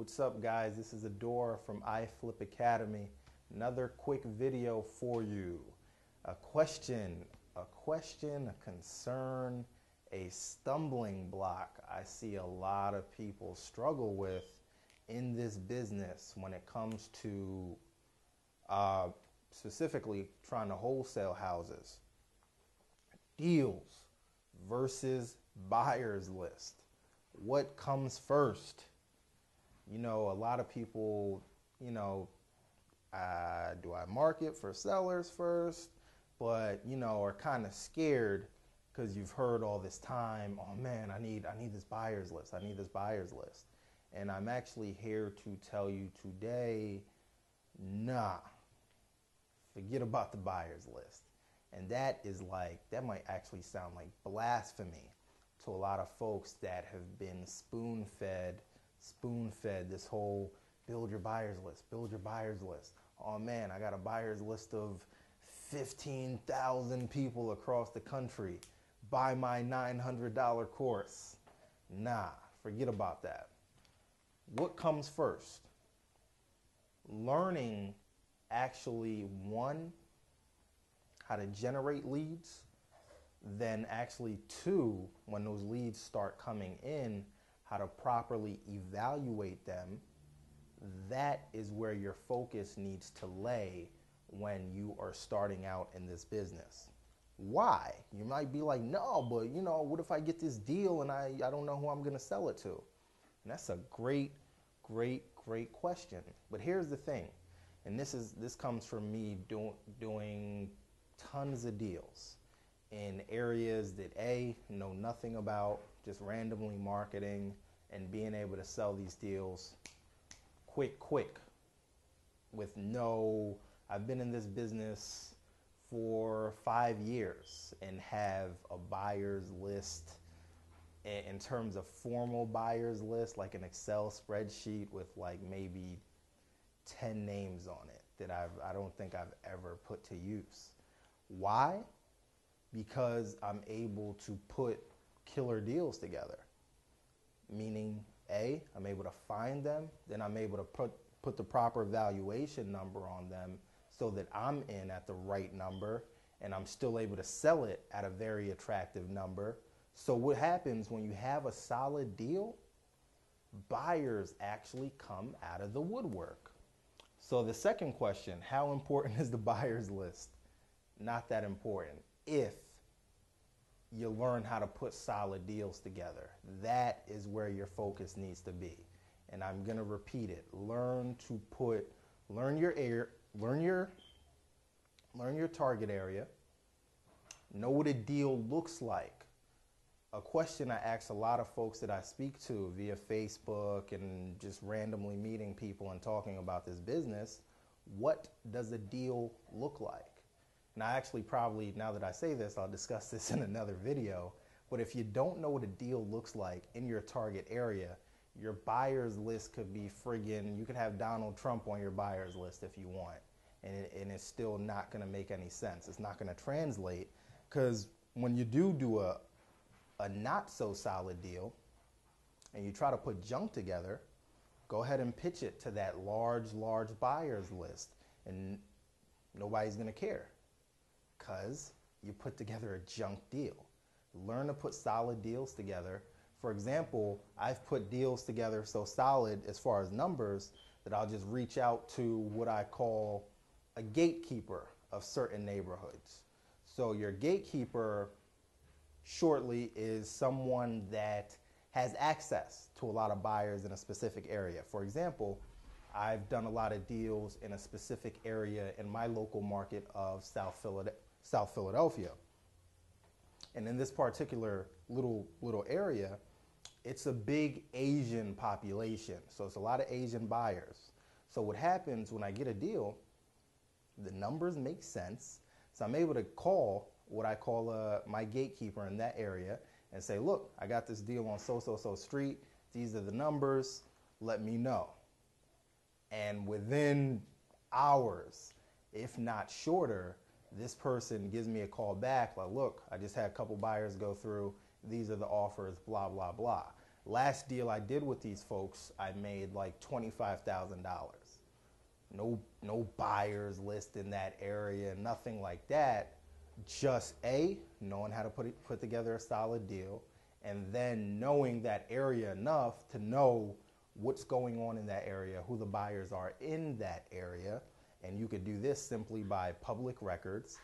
What's up, guys? This is Adura from iFlip Academy. Another quick video for you. A question, a concern, a stumbling block I see a lot of people struggle with in this business when it comes to specifically trying to wholesale houses. Deals versus buyer's list. What comes first? You know, a lot of people, do I market for sellers first? But, are kind of scared because you've heard all this time, oh man, I need this buyer's list. I need this buyer's list. And I'm actually here to tell you today, nah, forget about the buyer's list. And that might actually sound like blasphemy to a lot of folks that have been spoon-fed this whole build your buyer's list. Oh man, I got a buyer's list of 15,000 people across the country. Buy my $900 course. Nah, forget about that. What comes first? Learning actually, one, how to generate leads, then actually two, when those leads start coming in, how to properly evaluate them. That is where your focus needs to lay when you are starting out in this business. Why? You might be like, no, but what if I get this deal and I don't know who I'm gonna sell it to? And that's a great question. But here's the thing, and this comes from me doing tons of deals in areas that know nothing about, just randomly marketing and being able to sell these deals quick with I've been in this business for 5 years and have a buyer's list in terms of formal buyer's list, like an Excel spreadsheet with like maybe 10 names on it that I don't think I've ever put to use. Why? Because I'm able to put killer deals together. Meaning, I'm able to find them, then I'm able to put the proper valuation number on them so that I'm in at the right number and I'm still able to sell it at a very attractive number. So what happens when you have a solid deal? Buyers actually come out of the woodwork. So the second question, how important is the buyer's list? Not that important if you learn how to put solid deals together. That is where your focus needs to be. And I'm gonna repeat it. Learn your target area. Know what a deal looks like. A question I ask a lot of folks that I speak to via Facebook and just randomly meeting people and talking about this business, what does a deal look like? And I actually probably, now that I say this, I'll discuss this in another video, but if you don't know what a deal looks like in your target area, your buyer's list could be you could have Donald Trump on your buyer's list if you want, and it's still not gonna make any sense. It's not gonna translate, because when you do a not so solid deal, and you try to put junk together, go ahead and pitch it to that large buyer's list, and nobody's gonna care. Because you put together a junk deal. Learn to put solid deals together. For example, I've put deals together so solid as far as numbers that I'll just reach out to what I call a gatekeeper of certain neighborhoods. So your gatekeeper shortly is someone that has access to a lot of buyers in a specific area. For example, I've done a lot of deals in a specific area in my local market of South Philadelphia. And in this particular little area, it's a big Asian population. So it's a lot of Asian buyers. So what happens when I get a deal, the numbers make sense. So I'm able to call what I call my gatekeeper in that area and say, look, I got this deal on so street. These are the numbers. Let me know. And within hours, if not shorter, this person gives me a call back like, look, I just had a couple buyers go through. These are the offers, blah, blah, blah. Last deal I did with these folks, I made like $25,000. No buyers list in that area, nothing like that. Just knowing how to put together a solid deal, and then knowing that area enough to know what's going on in that area, who the buyers are in that area. And you could do this simply by public records.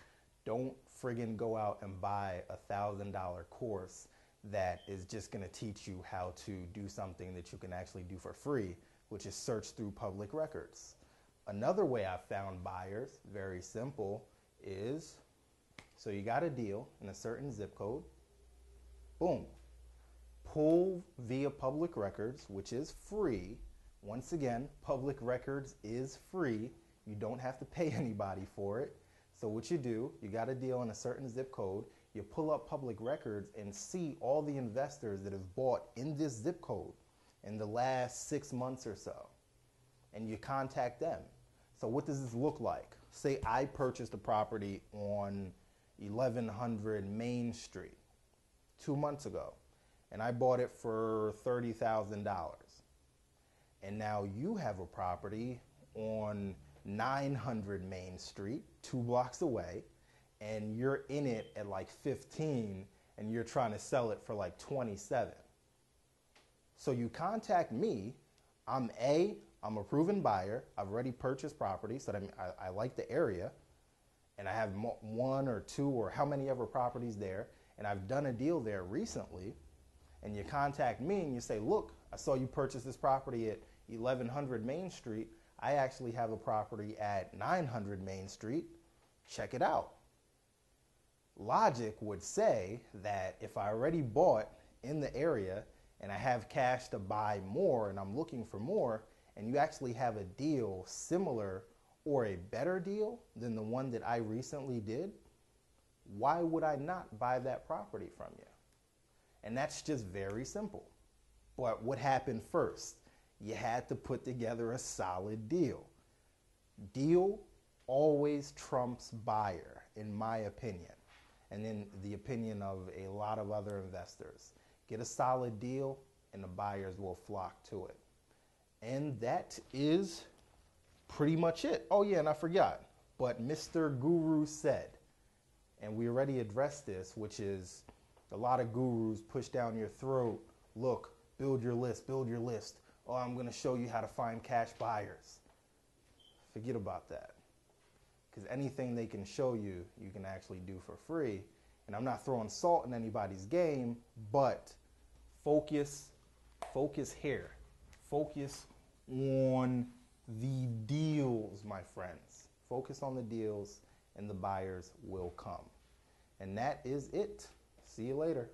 Don't friggin' go out and buy a $1,000 course that is just gonna teach you how to do something that you can actually do for free, which is search through public records. Another way I found buyers, very simple, is, so you got a deal in a certain zip code, boom, pull via public records, which is free. Once again, public records is free. You don't have to pay anybody for it. So what you do, you got a deal in a certain zip code, you pull up public records and see all the investors that have bought in this zip code in the last 6 months or so. And you contact them. So what does this look like? Say I purchased a property on 1100 Main Street 2 months ago, and I bought it for $30,000. And now you have a property on 900 Main Street, 2 blocks away, and you're in it at like 15 and you're trying to sell it for like 27. So you contact me. I'm a proven buyer. I've already purchased property, so that I like the area, and I have 1 or 2 or how many ever properties there, and I've done a deal there recently. And you contact me and you say, look, I saw you purchase this property at 1100 Main Street. I actually have a property at 900 Main Street. Check it out. Logic would say that if I already bought in the area and I have cash to buy more and I'm looking for more, and you actually have a deal similar or a better deal than the one that I recently did, why would I not buy that property from you? And that's just very simple. But what happened first? You had to put together a solid deal. Deal always trumps buyer, in my opinion, and in the opinion of a lot of other investors. Get a solid deal and the buyers will flock to it. And that is pretty much it. Oh yeah, and I forgot, but Mr. Guru said, and we already addressed this, which is a lot of gurus push down your throat, look, build your list, build your list. Oh, I'm going to show you how to find cash buyers. Forget about that. Because anything they can show you, you can actually do for free. And I'm not throwing salt in anybody's game, but focus here. Focus on the deals, my friends. Focus on the deals and the buyers will come. And that is it. See you later.